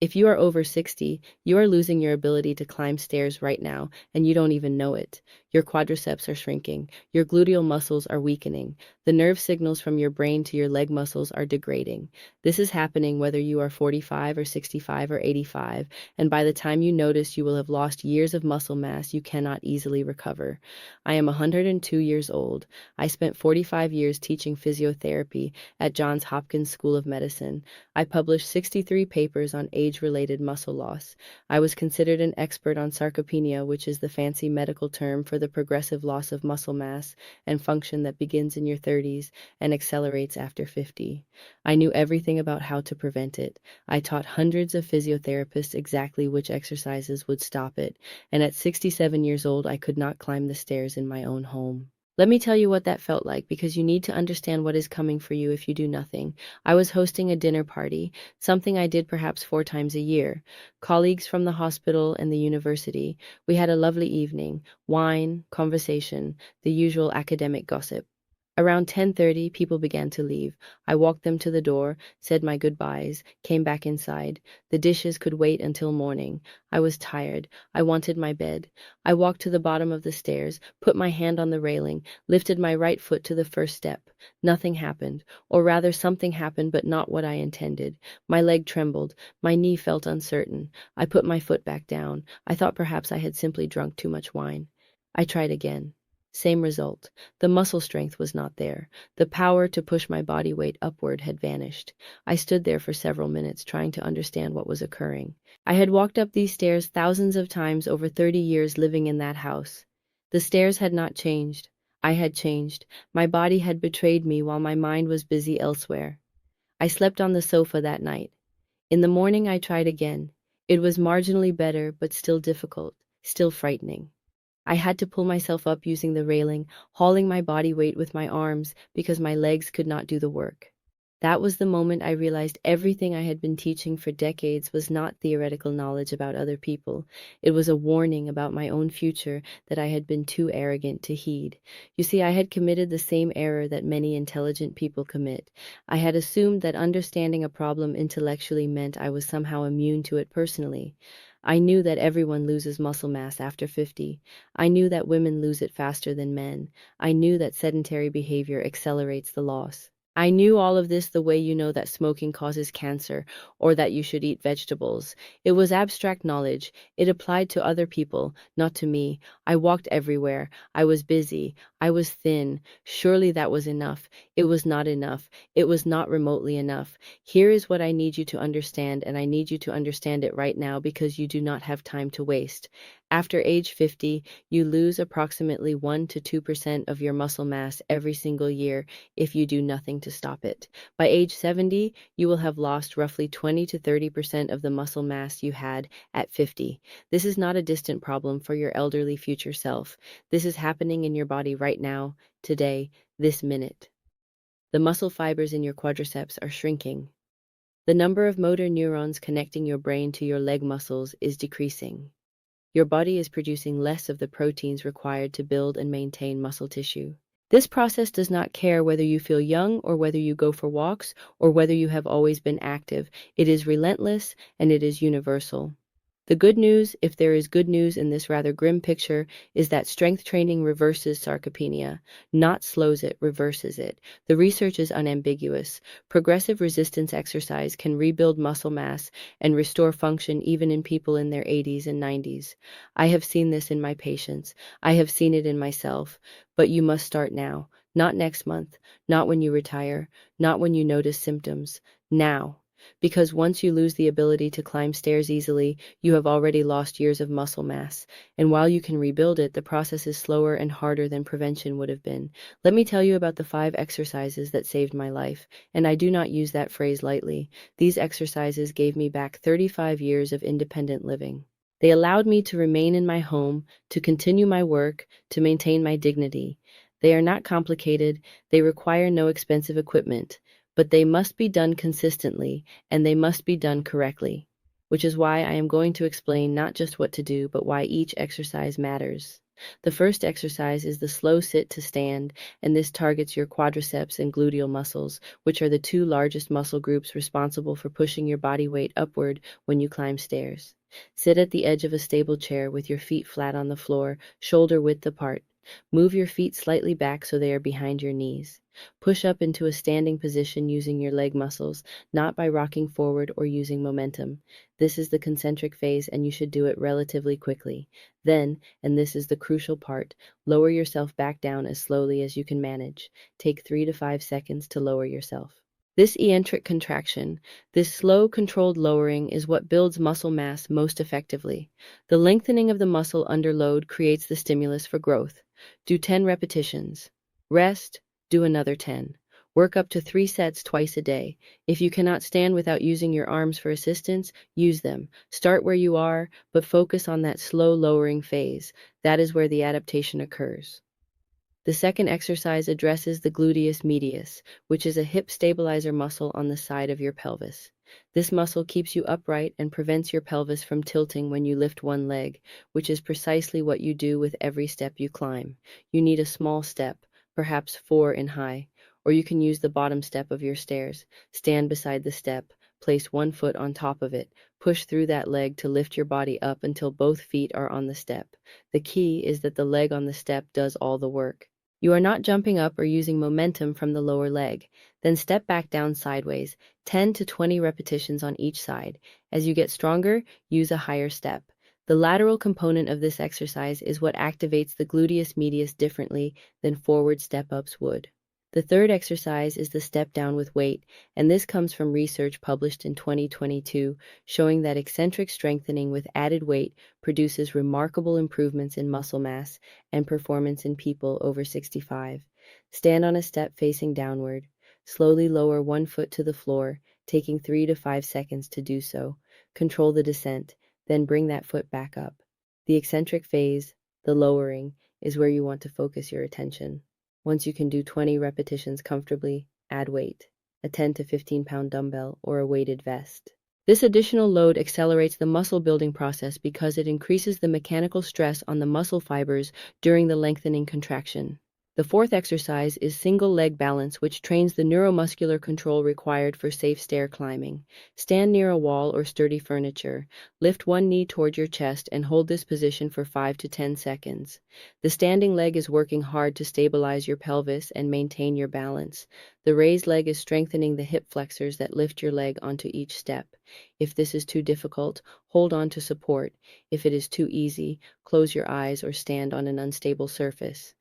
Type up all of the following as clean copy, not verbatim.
If you are over 60, you are losing your ability to climb stairs right now, and you don't even know it. Your quadriceps are shrinking. Your gluteal muscles are weakening. The nerve signals from your brain to your leg muscles are degrading. This is happening whether you are 45 or 65 or 85, and by the time you notice, you will have lost years of muscle mass you cannot easily recover. I am 102 years old. I spent 45 years teaching physiotherapy at Johns Hopkins School of Medicine. I published 63 papers on age-related muscle loss. I was considered an expert on sarcopenia, which is the fancy medical term for the progressive loss of muscle mass and function that begins in your 30s and accelerates after 50. I knew everything about how to prevent it. I taught hundreds of physiotherapists exactly which exercises would stop it, and at 67 years old, I could not climb the stairs in my own home. Let me tell you what that felt like, because you need to understand what is coming for you if you do nothing. I was hosting a dinner party, something I did perhaps 4 times a year. Colleagues from the hospital and the university. We had a lovely evening. Wine, conversation, the usual academic gossip. Around 10:30, people began to leave. I walked them to the door, said my goodbyes, came back inside. The dishes could wait until morning. I was tired. I wanted my bed. I walked to the bottom of the stairs, put my hand on the railing, lifted my right foot to the first step. Nothing happened, or rather something happened, but not what I intended. My leg trembled. My knee felt uncertain. I put my foot back down. I thought perhaps I had simply drunk too much wine. I tried again. Same result. The muscle strength was not there. The power to push my body weight upward had vanished. I stood there for several minutes trying to understand what was occurring. I had walked up these stairs thousands of times over 30 years living in that house. The stairs had not changed. I had changed. My body had betrayed me while my mind was busy elsewhere. I slept on the sofa that night. In the morning I tried again. It was marginally better, but still difficult, still frightening. I had to pull myself up using the railing, hauling my body weight with my arms because my legs could not do the work. That was the moment I realized everything I had been teaching for decades was not theoretical knowledge about other people. It was a warning about my own future that I had been too arrogant to heed. You see, I had committed the same error that many intelligent people commit. I had assumed that understanding a problem intellectually meant I was somehow immune to it personally. I knew that everyone loses muscle mass after 50. I knew that women lose it faster than men. I knew that sedentary behavior accelerates the loss. I knew all of this the way you know that smoking causes cancer or that you should eat vegetables. It was abstract knowledge. It applied to other people, not to me. I walked everywhere. I was busy. I was thin. Surely that was enough. It was not enough. It was not remotely enough. Here is what I need you to understand, and I need you to understand it right now because you do not have time to waste. After age 50, you lose approximately 1 to 2% of your muscle mass every single year if you do nothing to stop it. By age 70, you will have lost roughly 20 to 30% of the muscle mass you had at 50. This is not a distant problem for your elderly future self. This is happening in your body right now, today, this minute. The muscle fibers in your quadriceps are shrinking. The number of motor neurons connecting your brain to your leg muscles is decreasing. Your body is producing less of the proteins required to build and maintain muscle tissue. This process does not care whether you feel young or whether you go for walks or whether you have always been active. It is relentless and it is universal. The good news, if there is good news in this rather grim picture, is that strength training reverses sarcopenia, not slows it, reverses it. The research is unambiguous. Progressive resistance exercise can rebuild muscle mass and restore function even in people in their 80s and 90s. I have seen this in my patients. I have seen it in myself. But you must start now, not next month, not when you retire, not when you notice symptoms. Now. Because once you lose the ability to climb stairs easily, you have already lost years of muscle mass. And while you can rebuild it, the process is slower and harder than prevention would have been. Let me tell you about the 5 exercises that saved my life. And I do not use that phrase lightly. These exercises gave me back 35 years of independent living. They allowed me to remain in my home, to continue my work, to maintain my dignity. They are not complicated. They require no expensive equipment. But they must be done consistently, and they must be done correctly, which is why I am going to explain not just what to do, but why each exercise matters. The first exercise is the slow sit to stand, and this targets your quadriceps and gluteal muscles, which are the two largest muscle groups responsible for pushing your body weight upward when you climb stairs. Sit at the edge of a stable chair with your feet flat on the floor, shoulder width apart. Move your feet slightly back so they are behind your knees. Push up into a standing position using your leg muscles, not by rocking forward or using momentum. This is the concentric phase, and you should do it relatively quickly. Then, and this is the crucial part, lower yourself back down as slowly as you can manage. Take 3 to 5 seconds to lower yourself. This eccentric contraction, this slow, controlled lowering, is what builds muscle mass most effectively. The lengthening of the muscle under load creates the stimulus for growth. Do 10 repetitions. Rest, do another 10. Work up to 3 sets twice a day. If you cannot stand without using your arms for assistance, use them. Start where you are, but focus on that slow lowering phase. That is where the adaptation occurs. The second exercise addresses the gluteus medius, which is a hip stabilizer muscle on the side of your pelvis. This muscle keeps you upright and prevents your pelvis from tilting when you lift one leg, which is precisely what you do with every step you climb. You need a small step, perhaps 4 in high, or you can use the bottom step of your stairs. Stand beside the step, place one foot on top of it, push through that leg to lift your body up until both feet are on the step. The key is that the leg on the step does all the work. You are not jumping up or using momentum from the lower leg. Then step back down sideways, 10 to 20 repetitions on each side. As you get stronger, use a higher step. The lateral component of this exercise is what activates the gluteus medius differently than forward step-ups would. The third exercise is the step down with weight, and this comes from research published in 2022 showing that eccentric strengthening with added weight produces remarkable improvements in muscle mass and performance in people over 65. Stand on a step facing downward. Slowly lower one foot to the floor, taking 3 to 5 seconds to do so. Control the descent, then bring that foot back up. The eccentric phase, the lowering, is where you want to focus your attention. Once you can do 20 repetitions comfortably, add weight, a 10 to 15-pound dumbbell or a weighted vest. This additional load accelerates the muscle building process because it increases the mechanical stress on the muscle fibers during the lengthening contraction. The fourth exercise is single leg balance, which trains the neuromuscular control required for safe stair climbing. Stand near a wall or sturdy furniture. Lift one knee toward your chest and hold this position for 5 to 10 seconds. The standing leg is working hard to stabilize your pelvis and maintain your balance. The raised leg is strengthening the hip flexors that lift your leg onto each step. If this is too difficult, hold on to support. If it is too easy, close your eyes or stand on an unstable surface.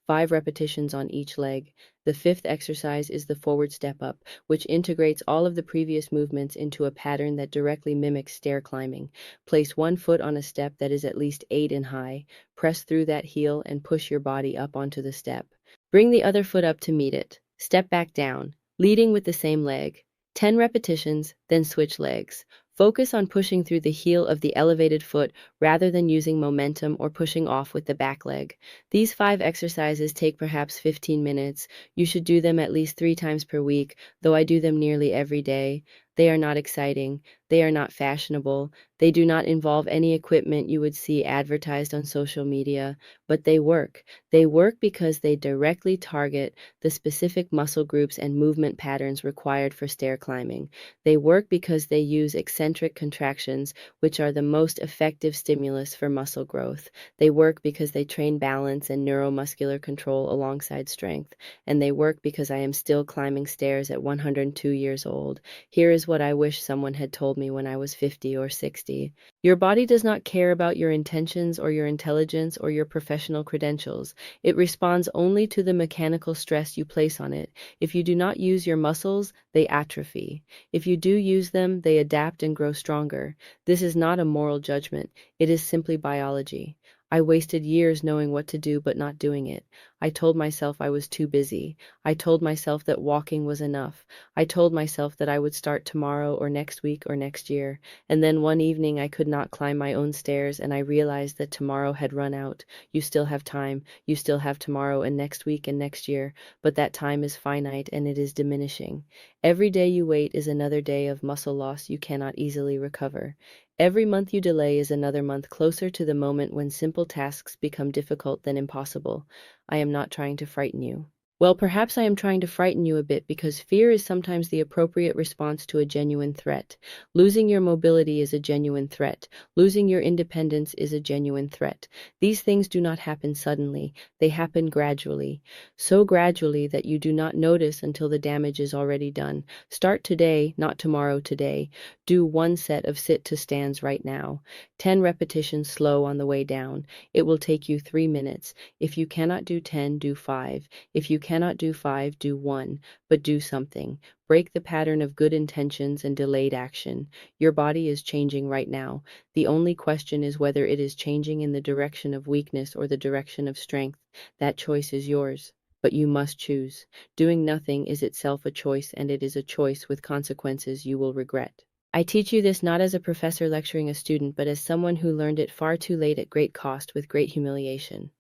5 repetitions on each leg. The fifth exercise is the forward step up, which integrates all of the previous movements into a pattern that directly mimics stair climbing. Place one foot on a step that is at least 8 in high, press through that heel and push your body up onto the step. Bring the other foot up to meet it. Step back down, leading with the same leg. 10 repetitions, then switch legs. Focus on pushing through the heel of the elevated foot rather than using momentum or pushing off with the back leg. These 5 exercises take perhaps 15 minutes. You should do them at least 3 times per week, though I do them nearly every day. They are not exciting. They are not fashionable. They do not involve any equipment you would see advertised on social media, but they work. They work because they directly target the specific muscle groups and movement patterns required for stair climbing. They work because they use eccentric contractions, which are the most effective stimulus for muscle growth. They work because they train balance and neuromuscular control alongside strength. And they work because I am still climbing stairs at 102 years old. Here is what I wish someone had told me when I was 50 or 60. Your body does not care about your intentions or your intelligence or your professional credentials. It responds only to the mechanical stress you place on it. If you do not use your muscles, they atrophy. If you do use them, they adapt and grow stronger. This is not a moral judgment. It is simply biology. I wasted years knowing what to do but not doing it. I told myself I was too busy. I told myself that walking was enough. I told myself that I would start tomorrow or next week or next year. And then one evening I could not climb my own stairs and I realized that tomorrow had run out. You still have time. You still have tomorrow and next week and next year, but that time is finite and it is diminishing. Every day you wait is another day of muscle loss you cannot easily recover. Every month you delay is another month closer to the moment when simple tasks become difficult then impossible. I am not trying to frighten you. Well, perhaps I am trying to frighten you a bit because fear is sometimes the appropriate response to a genuine threat. Losing your mobility is a genuine threat. Losing your independence is a genuine threat. These things do not happen suddenly. They happen gradually. So gradually that you do not notice until the damage is already done. Start today, not tomorrow today. Do one set of sit to stands right now. 10 repetitions slow on the way down. It will take you 3 minutes. If you cannot do 10, do 5. If you cannot do 5, do 1, but do something. Break the pattern of good intentions and delayed action. Your body is changing right now. The only question is whether it is changing in the direction of weakness or the direction of strength. That choice is yours. But you must choose. Doing nothing is itself a choice, and it is a choice with consequences you will regret. I teach you this not as a professor lecturing a student, but as someone who learned it far too late at great cost with great humiliation.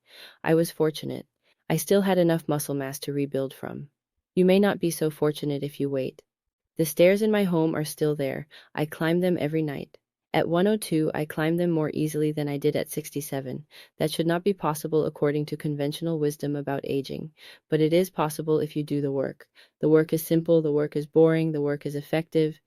I was fortunate. I still had enough muscle mass to rebuild from. You may not be so fortunate if you wait. The stairs in my home are still there. I climb them every night. At 102, I climb them more easily than I did at 67. That should not be possible according to conventional wisdom about aging, but it is possible if you do the work. The work is simple, the work is boring, the work is effective.